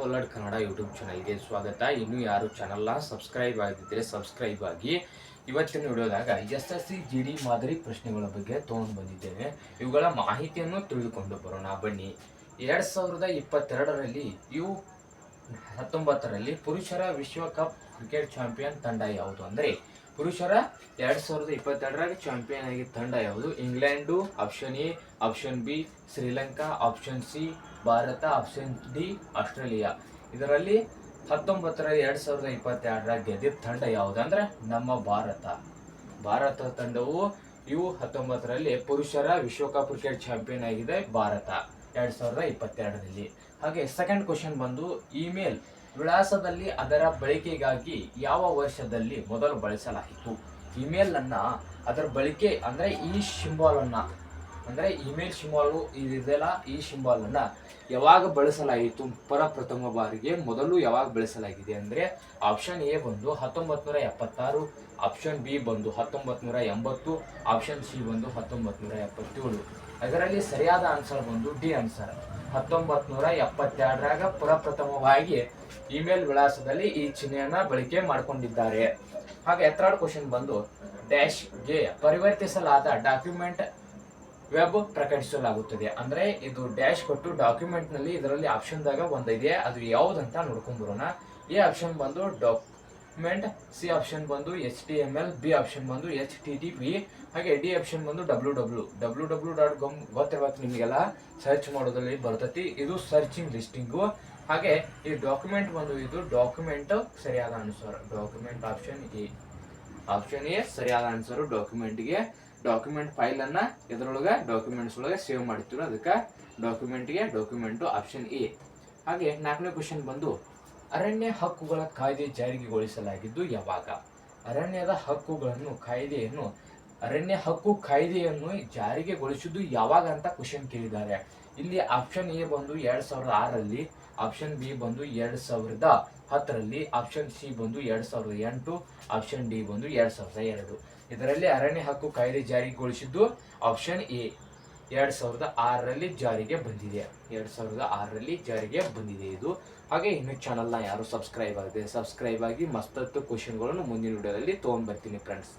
World Kannada YouTube ಚಾನಲ್ಗೆ ಸ್ವಾಗತ. ಇನ್ನೂ ಯಾರು ಚಾನಲ್ನ ಸಬ್ಸ್ಕ್ರೈಬ್ ಆಗಿದ್ದರೆ ಸಬ್ಸ್ಕ್ರೈಬ್ ಆಗಿ. ಇವತ್ತಿನ ವಿಡಿಯೋದಾಗ SSC GD ಮಾದರಿ ಪ್ರಶ್ನೆಗಳ ಬಗ್ಗೆ ತೊಗೊಂಡು ಬಂದಿದ್ದೇನೆ. ಇವುಗಳ ಮಾಹಿತಿಯನ್ನು ತಿಳಿದುಕೊಂಡು ಬರೋಣ ಬನ್ನಿ. 2022ರಲ್ಲಿ U19ರಲ್ಲಿ ಪುರುಷರ ವಿಶ್ವಕಪ್ ಕ್ರಿಕೆಟ್ ಚಾಂಪಿಯನ್ ತಂಡ ಯಾವುದು ಅಂದರೆ ಪುರುಷರ 2022ರಲ್ಲಿ ಚಾಂಪಿಯನ್ ಆಗಿ ತಂಡ ಯಾವುದು? England option A, option B Sri Lanka, option C Bharat, option D Australia. ಇದರಲ್ಲಿ 2022ರ ಗೆದ್ದಿದ್ದ ತಂಡ ಯಾವುದು ಅಂದ್ರೆ ನಮ್ಮ ಭಾರತ ತಂಡವು U19ರಲ್ಲಿ ಪುರುಷರ ವಿಶ್ವಕಪ್ ಕ್ರಿಕೆಟ್ ಚಾಂಪಿಯನ್ ಆಗಿದೆ ಭಾರತ 2022ರಲ್ಲಿ. ಹಾಗೆ ಸೆಕೆಂಡ್ ಕ್ವಶನ್ ಬಂದು ಇಮೇಲ್ ವಿಳಾಸದಲ್ಲಿ ಅದರ ಬಳಕೆಗಾಗಿ ಯಾವ ವರ್ಷದಲ್ಲಿ ಮೊದಲು ಬಳಸಲಾಯಿತು? ಇಮೇಲ್ ಅನ್ನ ಅದರ ಬಳಕೆ ಅಂದ್ರೆ ಈ ಸಿಂಬಾಲ್ ಅನ್ನ ಅಂದ್ರೆ ಇಮೇಲ್ ಸಿಂಬಾಲು ಇದೆಲ್ಲ, ಈ ಸಿಂಬಾಲ್ ಅನ್ನ ಯಾವಾಗ ಬಳಸಲಾಯಿತು? ಪ್ರಥಮ ಬಾರಿಗೆ ಮೊದಲು ಯಾವಾಗ ಬಳಸಲಾಗಿದೆ ಅಂದ್ರೆ ಆಪ್ಷನ್ ಎ ಬಂದು 1976, ಆಪ್ಷನ್ ಬಿ ಬಂದು 1980, ಆಪ್ಷನ್ ಸಿ ಬಂದು 1977. ಅದರಲ್ಲಿ ಸರಿಯಾದ ಆನ್ಸರ್ ಬಂದು ಡಿ ಆನ್ಸರ್. 1972ರಾಗ ಪ್ರಪ್ರಥಮವಾಗಿ ಇಮೇಲ್ ವಿಳಾಸದಲ್ಲಿ ಈ ಚಿಹ್ನೆಯನ್ನ ಬಳಕೆ ಮಾಡಿಕೊಂಡಿದ್ದಾರೆ. ಹಾಗೆ ಥರ್ಡ್ ಕ್ವಶನ್ ಬಂದು ಡ್ಯಾಶ್ಗೆ ಪರಿವರ್ತಿಸಲಾದ ಡಾಕ್ಯುಮೆಂಟ್ ವೆಬ್ ಪ್ರಕಟಿಸಲಾಗುತ್ತದೆ. ಅಂದ್ರೆ ಇದು ಡ್ಯಾಶ್ ಕೊಟ್ಟು ಡಾಕ್ಯುಮೆಂಟ್ ನಲ್ಲಿ ಇದರಲ್ಲಿ ಆಪ್ಷನ್ ದಾಗ ಒಂದಿದೆ, ಅದು ಯಾವುದಂತ ನೋಡ್ಕೊಂಡ್ ಬರೋಣ. ಎ ಆಪ್ಷನ್ ಬಂದು ಡಾಕ್ಯುಮೆಂಟ್, ಸಿ ಆಪ್ಷನ್ ಬಂದು HTML, ಬಿ ಆಪ್ಷನ್ ಬಂದು HTTP, ಹಾಗೆ ಡಿ ಆಪ್ಷನ್ ಬಂದು www.com. ಗೊತ್ತಿರ್ಬೇಕು ನಿಮಗೆಲ್ಲ, ಸರ್ಚ್ ಮಾಡೋದ್ರಲ್ಲಿ ಬರ್ತೈತಿ. ಇದು ಸರ್ಚಿಂಗ್ ಲಿಸ್ಟಿಂಗು. ಹಾಗೆ ಈ ಡಾಕ್ಯುಮೆಂಟ್ ಬಂದು ಇದು ಡಾಕ್ಯುಮೆಂಟ್ ಸರಿಯಾದ ಆನ್ಸರ್. ಡಾಕ್ಯುಮೆಂಟ್ ಆಪ್ಷನ್ ಎ ಸರಿಯಾದ ಆನ್ಸರ್. ಡಾಕ್ಯುಮೆಂಟ್ ಫೈಲ್ ಅನ್ನ ಇದರೊಳಗೆ ಡಾಕ್ಯುಮೆಂಟ್ಸ್ ಒಳಗೆ ಸೇವ್ ಮಾಡಿರ್ತೀವಿ, ಅದಕ್ಕೆ ಡಾಕ್ಯುಮೆಂಟ್ ಆಪ್ಷನ್ ಎ. ಹಾಗೆ ನಾಲ್ಕನೇ ಕ್ವಶನ್ ಬಂದು ಅರಣ್ಯ ಹಕ್ಕುಗಳ ಕಾಯ್ದೆ ಜಾರಿಗೆಗೊಳಿಸಲಾಗಿದ್ದು ಯಾವಾಗ? ಅರಣ್ಯ ಹಕ್ಕು ಕಾಯ್ದೆಯನ್ನು ಜಾರಿಗೆಗೊಳಿಸಿದ್ದು ಯಾವಾಗ ಅಂತ ಕ್ವಶನ್ ಕೇಳಿದ್ದಾರೆ. ಇಲ್ಲಿ ಆಪ್ಷನ್ ಎ ಬಂದು 2006ರಲ್ಲಿ, ಆಪ್ಷನ್ ಬಿ ಬಂದು 2010ರಲ್ಲಿ, ಆಪ್ಷನ್ ಸಿ ಬಂದು 2008, ಆಪ್ಷನ್ ಡಿ ಬಂದು 2002. ಇದರಲ್ಲಿ ಅರಣ್ಯ ಹಕ್ಕು ಕಾಯ್ದೆ ಜಾರಿಗೊಳಿಸಿದ್ದು ಆಪ್ಷನ್ ಎ 2006ರಲ್ಲಿ ಜಾರಿಗೆ ಬಂದಿದೆ. 2006ರಲ್ಲಿ ಜಾರಿಗೆ ಬಂದಿದೆ ಇದು. ಹಾಗೆ ಇನ್ನು ಚಾನಲ್ನ ಯಾರು ಸಬ್ಸ್ಕ್ರೈಬ್ ಆಗಿದೆ ಸಬ್ಸ್ಕ್ರೈಬ್ ಆಗಿ. ಮಸ್ತತ್ತು ಕ್ವಶನ್ಗಳನ್ನು ಮುಂದಿನ ವಿಡಿಯೋದಲ್ಲಿ ತೊಗೊಂಡ್ ಬರ್ತೀನಿ ಫ್ರೆಂಡ್ಸ್.